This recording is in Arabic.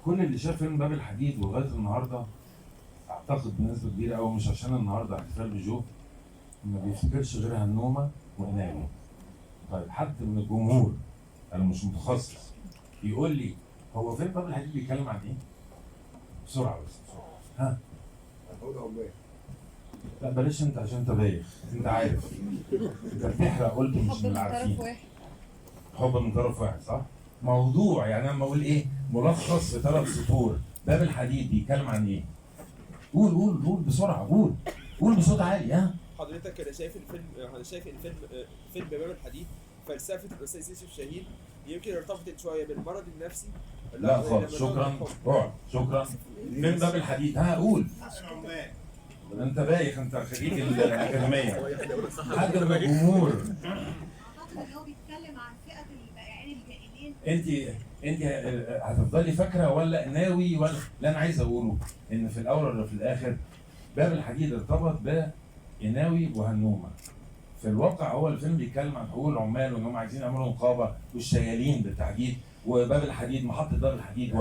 كل اللي شاف فيلم باب الحديد ولغايه النهارده اعتقد بنسبه كبيره قوي، مش عشان النهارده احتفال بجو، ما بيفتكرش غير هنومه وإناوي. طيب حد من الجمهور، انا مش متخصص، يقول لي هو فيلم باب الحديد بيتكلم عن ايه؟ بسرعه بس بسرعه. ها؟ لا بلاش انت عشان انت بايخ، انت عارف. انت بتحرق، قلت مش حب من من طرف العارفين. واحد. حب من طرف واحد، صح؟ موضوع يعني انا لما اقول ايه؟ ملخص في 3 سطور، باب الحديد بيتكلم عن ايه؟ قول بسرعه، قول بصوت عالي. ها؟ حضرتك انا شايف فيلم باب الحديد فلسفه الاستاذ يوسف شاهين يمكن ارتبطت شويه بالمرض النفسي. لا خالص، شكرا. اقعد، شكرا. فيلم باب الحديد، ها قول. انت بايخ، انت خريج الاكاديميه. حد من الجمهور. اعتقد ان هو بيتكلم عن فئه البائعين الجائلين. انت هتفضلي فاكره ولا ناوي ولا لا؟ انا عايز اقوله ان في الاول ولا في الاخر باب الحديد ارتبط بإناوي وهنومه. في الواقع هو الفيلم بيتكلم عن حقوق العمال وان هم عايزين يعملوا نقابه والشيالين بالتحديد، وباب الحديد، محطه باب الحديد